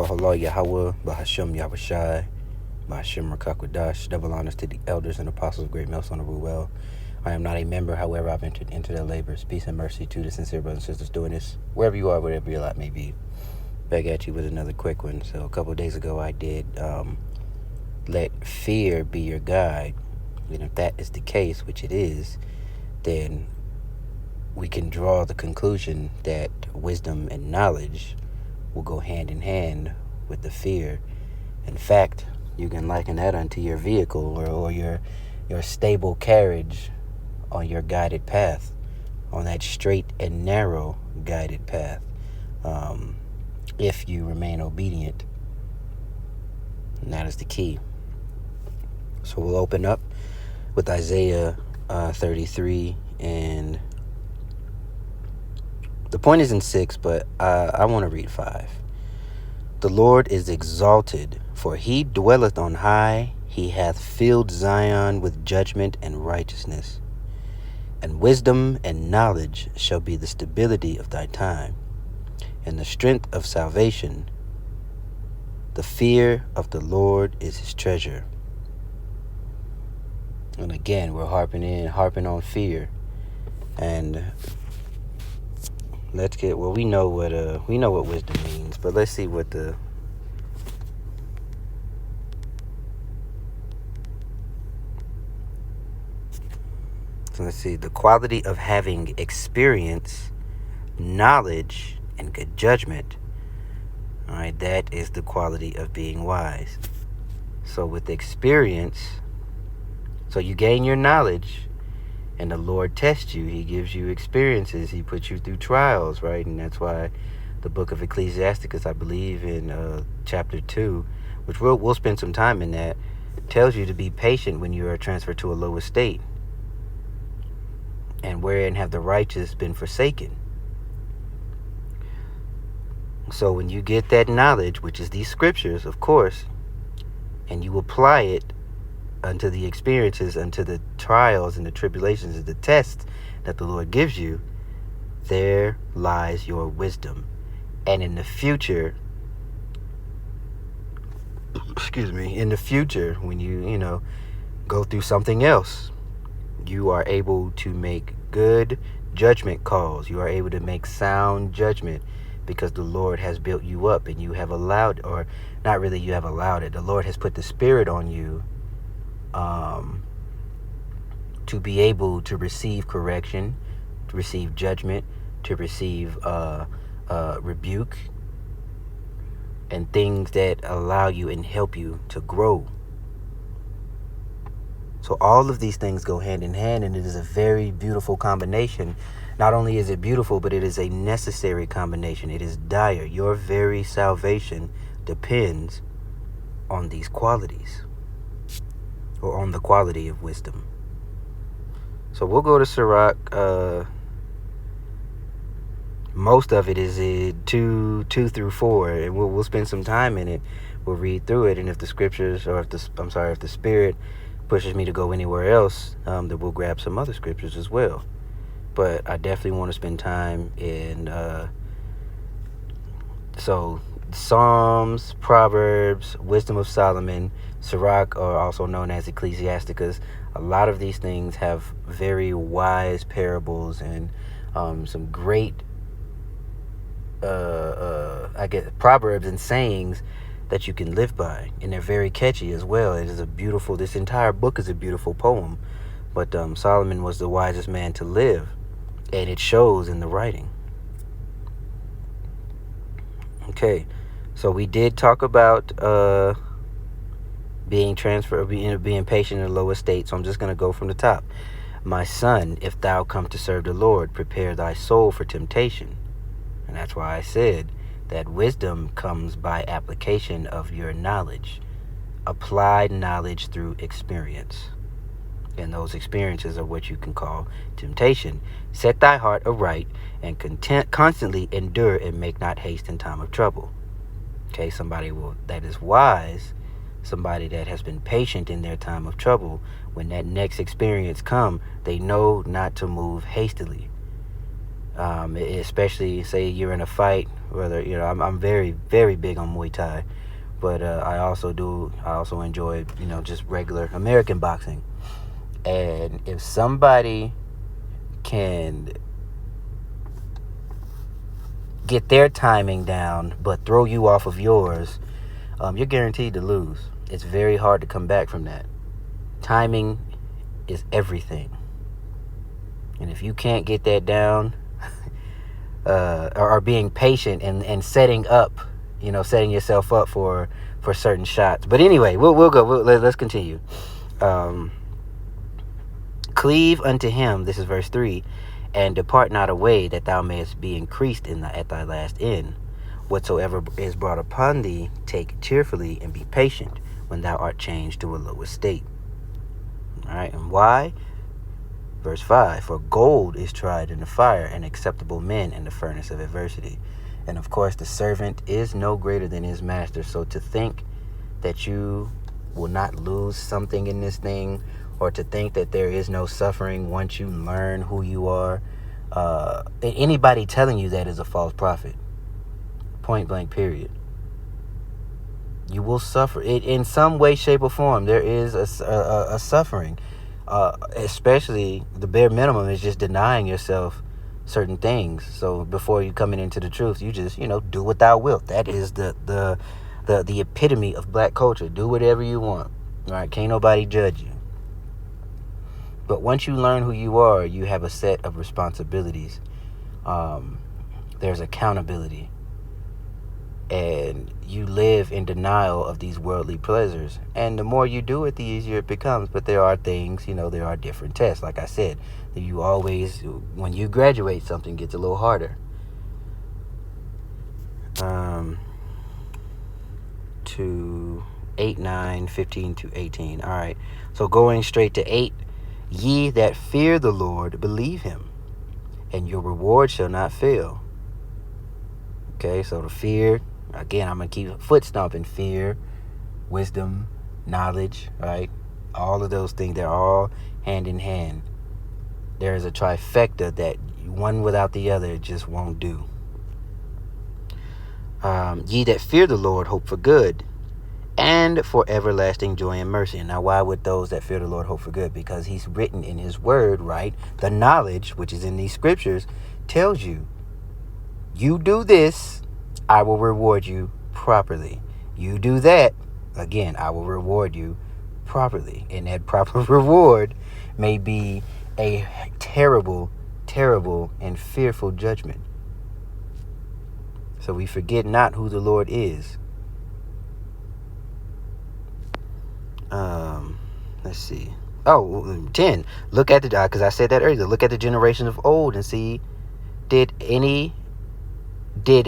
Halal Yahweh, Bahasham Yahushai, Bahasham Rakakwadash, double honors to the elders and apostles of Great Millstone of Ruel. I am not a member, however, I've entered into their labors. Peace and mercy to the sincere brothers and sisters doing this, wherever you are, whatever your lot may be. Back at you with another quick one. So a couple of days ago, I did let fear be your guide. And if that is the case, which it is, then we can draw the conclusion that wisdom and knowledge will go hand in hand with the fear. In fact, you can liken that unto your vehicle or your stable carriage on your guided path, on that straight and narrow guided path, if you remain obedient. And that is the key. So we'll open up with Isaiah 33, and the point is in 6, but I want to read 5. The Lord is exalted, for he dwelleth on high. He hath filled Zion with judgment and righteousness. And wisdom and knowledge shall be the stability of thy time, and the strength of salvation. The fear of the Lord is his treasure. And again, we're harping on fear. And let's get, well, we know what wisdom means, but let's see what so let's see, the quality of having experience, knowledge, and good judgment. All right, that is the quality of being wise. So with experience, so you gain your knowledge, and the Lord tests you. He gives you experiences. He puts you through trials, right? And that's why the book of Ecclesiasticus, I believe in chapter 2, which we'll spend some time in that, tells you to be patient when you are transferred to a low estate. And wherein have the righteous been forsaken? So when you get that knowledge, which is these scriptures, of course, and you apply it unto the experiences, unto the trials and the tribulations and the tests that the Lord gives you, there lies your wisdom. And in the future, in the future, when you go through something else, you are able to make good judgment calls. You are able to make sound judgment because the Lord has built you up, and you have allowed, or not really you have allowed it, the Lord has put the Spirit on you to be able to receive correction, to receive judgment, to receive rebuke, and things that allow you and help you to grow. So all of these things go hand in hand, and it is a very beautiful combination. Not only is it beautiful, but it is a necessary combination. It is dire. Your very salvation depends on these qualities, or on the quality of wisdom. So we'll go to Sirach. Most of it is in 2 through 4, and we'll spend some time in it. We'll read through it, and if the scriptures, or if the Spirit pushes me to go anywhere else, then we'll grab some other scriptures as well. But I definitely want to spend time in so Psalms, Proverbs, Wisdom of Solomon, Sirach, or also known as Ecclesiasticus. A lot of these things have very wise parables and some great proverbs and sayings that you can live by, and they're very catchy as well. This entire book is a beautiful poem, but Solomon was the wisest man to live, and it shows in the writing. Okay, so we did talk about being transferred, being patient in a low estate, so I'm just going to go from the top. My son, if thou come to serve the Lord, prepare thy soul for temptation. And that's why I said that wisdom comes by application of your knowledge. Applied knowledge through experience. And those experiences are what you can call temptation. Set thy heart aright, and constantly endure, and make not haste in time of trouble. Okay, somebody that is wise, somebody that has been patient in their time of trouble, when that next experience come, they know not to move hastily. Especially say you're in a fight. Whether I'm very very big on Muay Thai, but I also enjoy just regular American boxing. And if somebody can get their timing down but throw you off of yours, you're guaranteed to lose. It's very hard to come back from that. Timing is everything. And if you can't get that down, or being patient and setting yourself up for certain shots. But anyway, we'll go. Let's continue. Cleave unto him, this is verse 3, and depart not away, that thou mayest be increased at thy last end. Whatsoever is brought upon thee, take cheerfully, and be patient when thou art changed to a lower state. All right, and why? Verse 5, for gold is tried in the fire, and acceptable men in the furnace of adversity. And of course, the servant is no greater than his master. So to think that you will not lose something in this thing, or to think that there is no suffering once you learn who you are, anybody telling you that is a false prophet. Point blank, period. You will suffer it in some way, shape, or form. There is a suffering. Especially the bare minimum is just denying yourself certain things. So before you coming into the truth, you just do what thou wilt. That is the epitome of black culture. Do whatever you want. All right, can't nobody judge you. But once you learn who you are, you have a set of responsibilities. There's accountability. And you live in denial of these worldly pleasures. And the more you do it, the easier it becomes. But there are things, there are different tests. Like I said, you always, when you graduate, something gets a little harder. To 8, 9, 15 to 18. All right. So going straight to 8. Ye that fear the Lord, believe him, and your reward shall not fail. Okay, so the fear, again, I'm going to keep foot stomping. Fear, wisdom, knowledge, right? All of those things, they're all hand in hand. There is a trifecta that one without the other just won't do. Ye that fear the Lord, hope for good, and for everlasting joy and mercy. And now, why would those that fear the Lord hope for good? Because he's written in his word, right? The knowledge, which is in these scriptures, tells you, you do this, I will reward you properly. You do that, again, I will reward you properly. And that proper reward may be a terrible, terrible, and fearful judgment. So we forget not who the Lord is. Let's see. 10. Look at because I said that earlier. Look at the generation of old and see, did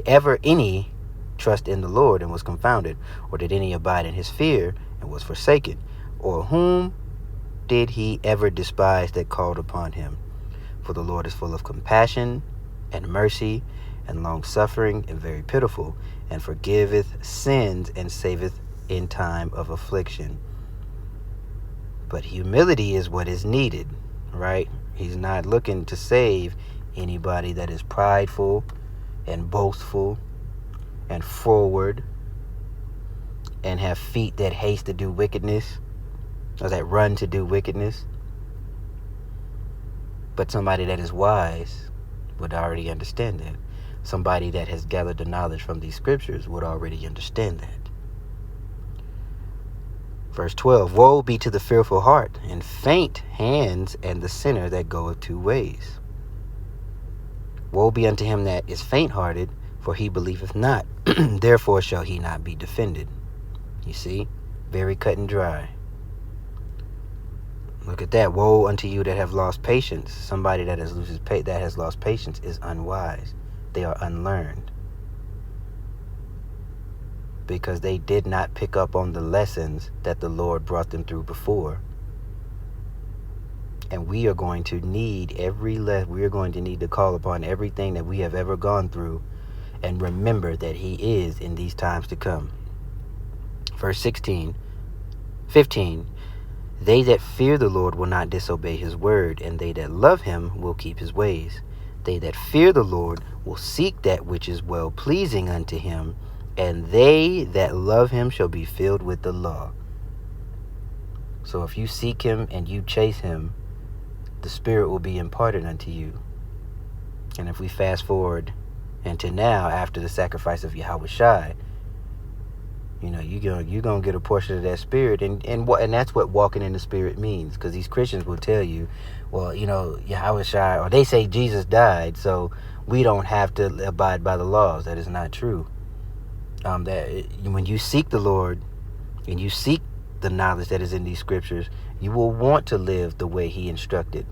ever any trust in the Lord and was confounded? Or did any abide in his fear and was forsaken? Or whom did he ever despise that called upon him? For the Lord is full of compassion and mercy and long suffering and very pitiful, and forgiveth sins and saveth in time of affliction. But humility is what is needed, right? He's not looking to save anybody that is prideful and boastful and forward and have feet that haste to do wickedness, or that run to do wickedness. But somebody that is wise would already understand that. Somebody that has gathered the knowledge from these scriptures would already understand that. Verse 12, woe be to the fearful heart and faint hands and the sinner that goeth 2 ways. Woe be unto him that is faint-hearted, for he believeth not. Therefore shall he not be defended. You see? Very cut and dry. Look at that. Woe unto you that have lost patience. Somebody that has lost patience is unwise. They are unlearned. Because they did not pick up on the lessons that the Lord brought them through before. And we are going to need we are going to need to call upon everything that we have ever gone through and remember that he is in these times to come. Verse 15, they that fear the Lord will not disobey his word, and they that love him will keep his ways. They that fear the Lord will seek that which is well pleasing unto him, and they that love him shall be filled with the law. So if you seek him and you chase him, the Spirit will be imparted unto you. And if we fast forward into now, after the sacrifice of Yahushua, you're gonna get a portion of that Spirit, and that's what walking in the Spirit means. Because these Christians will tell you, well, Yahushua, or they say Jesus died, so we don't have to abide by the laws. That is not true. When you seek the Lord and you seek the knowledge that is in these scriptures, you will want to live the way he instructed.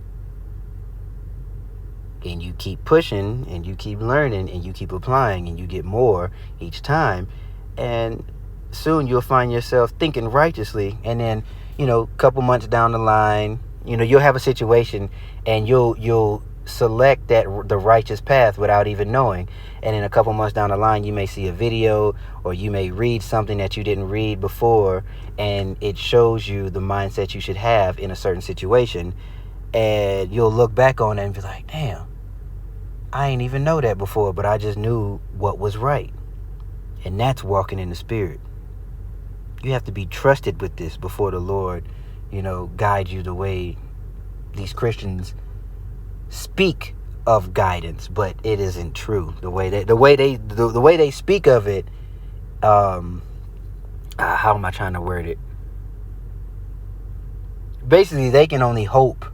And you keep pushing, and you keep learning, and you keep applying, and you get more each time. And soon you'll find yourself thinking righteously. And then, a couple months down the line, you'll have a situation, and you'll select the righteous path without even knowing. And in a couple months down the line, you may see a video, or you may read something that you didn't read before, and it shows you the mindset you should have in a certain situation. And you'll look back on it and be like, damn, I ain't even know that before, but I just knew what was right. And that's walking in the Spirit. You have to be trusted with this before the Lord, guide you the way these Christians speak of guidance, but it isn't true. The way they speak of it, how am I trying to word it? Basically, they can only hope,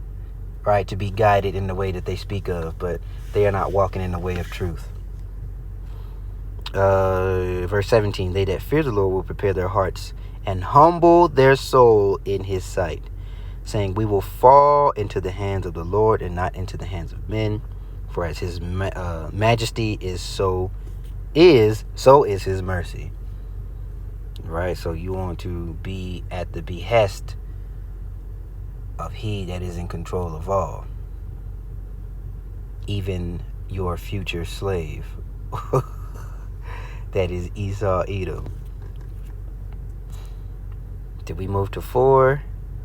right, to be guided in the way that they speak of, but they are not walking in the way of truth. Verse 17, they that fear the Lord will prepare their hearts and humble their soul in his sight, saying, we will fall into the hands of the Lord and not into the hands of men, for as his majesty is, so is his mercy. Right? So you want to be at the behest of he that is in control of all, even your future slave. That is Esau Edom. Did we move to 4?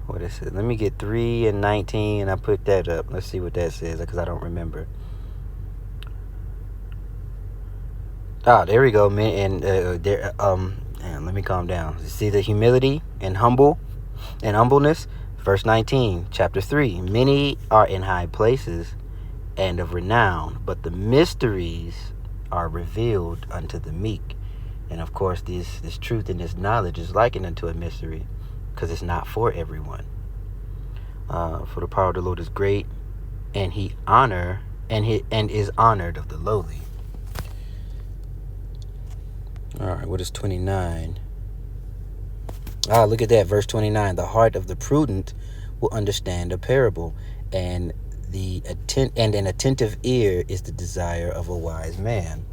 What is it? Let me get 3 and 19, and I put that up. Let's see what that says, because I don't remember. There we go, man. And let me calm down. See the humility and humbleness. Verse 19, chapter 3. Many are in high places and of renown, but the mysteries are revealed unto the meek. And of course, this truth and this knowledge is likened unto a mystery, because it's not for everyone. For the power of the Lord is great, and he is honored of the lowly. All right, what is 29? Look at that, verse 29. The heart of the prudent will understand a parable, and an attentive ear is the desire of a wise man.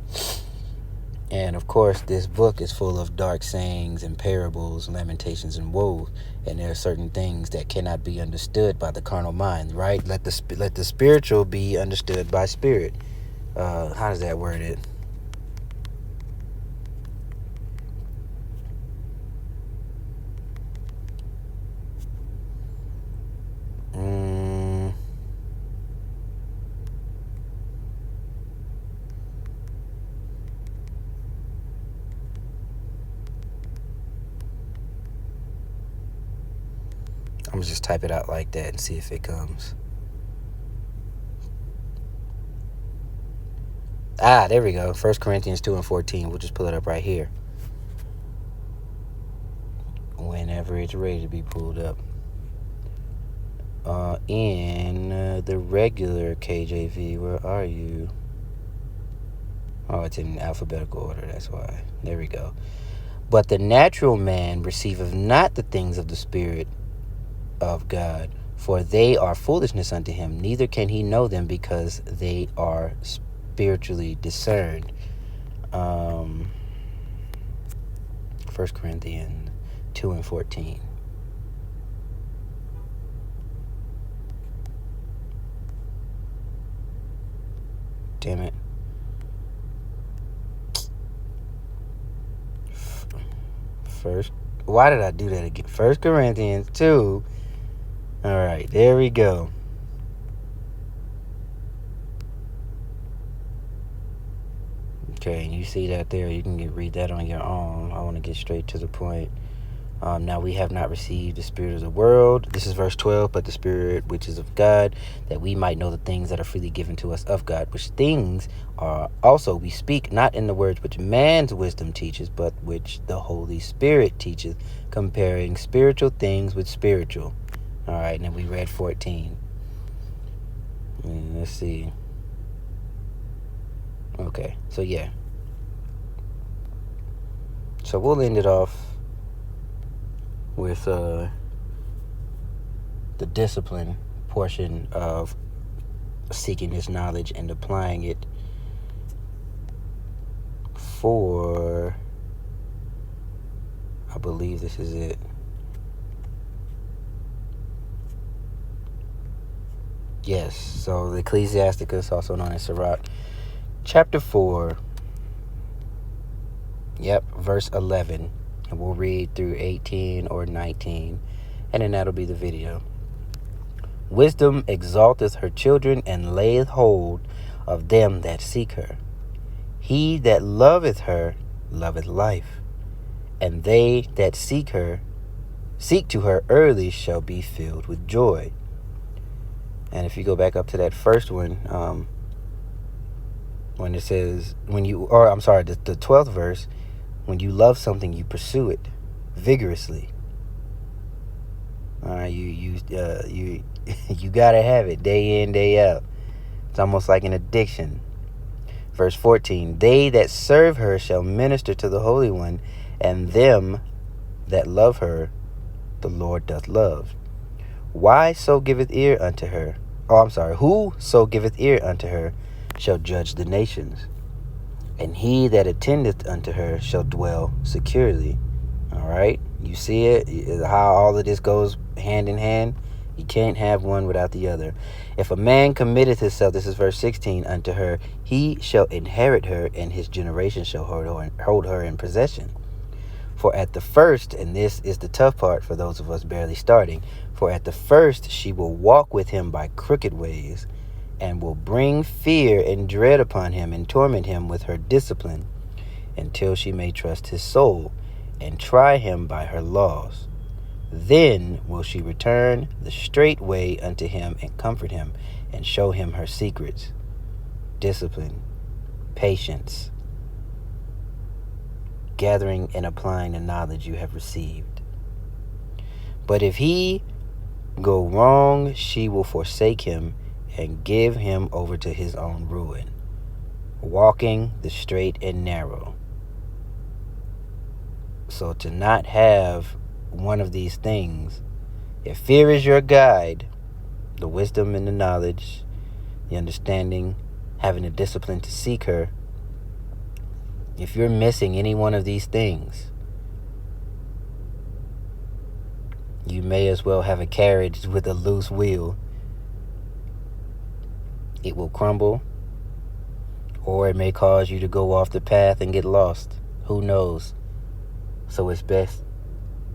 And of course, this book is full of dark sayings and parables, lamentations and woes. And there are certain things that cannot be understood by the carnal mind, right? Let the spiritual be understood by spirit. How does that word it? I'm going to just type it out like that and see if it comes. There we go. 1 Corinthians 2 and 14. We'll just pull it up right here, whenever it's ready to be pulled up. In the regular KJV, where are you? Oh, it's in alphabetical order, that's why. There we go. But the natural man receiveth not the things of the Spirit of God, for they are foolishness unto him, neither can he know them, because they are spiritually discerned. 1 Corinthians 2 and 14. Damn it. Why did I do that again? 1 Corinthians 2. All right, there we go. Okay, and you see that there. You can read that on your own. I want to get straight to the point. Now we have not received the spirit of the world. This is verse 12. But the spirit which is of God, that we might know the things that are freely given to us of God, which things are also we speak, not in the words which man's wisdom teaches, but which the Holy Spirit teaches, comparing spiritual things with spiritual. All right, and then we read 14. Let's see. Okay, so yeah. So we'll end it off with the discipline portion of seeking this knowledge and applying it for, I believe this is it. Yes, so the Ecclesiasticus, also known as Sirach, chapter 4, verse 11. And we'll read through 18 or 19, and then that'll be the video. Wisdom exalteth her children, and layeth hold of them that seek her. He that loveth her loveth life, and they that seek to her early shall be filled with joy. And if you go back up to that first one, when it says, the 12th verse, when you love something, you pursue it vigorously. All right, you gotta have it day in, day out. It's almost like an addiction. Verse 14, they that serve her shall minister to the Holy One, and them that love her the Lord doth love. Who so giveth ear unto her shall judge the nations, and he that attendeth unto her shall dwell securely. All right, you see it, how all of this goes hand in hand. You can't have one without the other. If a man committeth himself, this is verse 16, unto her, he shall inherit her, and his generation shall hold her in possession. For at the first, and this is the tough part for those of us barely starting, for at the first she will walk with him by crooked ways, and will bring fear and dread upon him, and torment him with her discipline, until she may trust his soul, and try him by her laws. Then will she return the straight way unto him, and comfort him, and show him her secrets. Discipline, patience, gathering and applying the knowledge you have received. But if he go wrong, she will forsake him, and give him over to his own ruin, walking the straight and narrow. So to not have one of these things, if fear is your guide, the wisdom and the knowledge, the understanding, having the discipline to seek her, if you're missing any one of these things, you may as well have a carriage with a loose wheel. It will crumble, or it may cause you to go off the path and get lost. Who knows? So it's best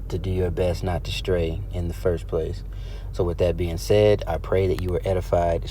to do your best not to stray in the first place. So with that being said, I pray that you were edified.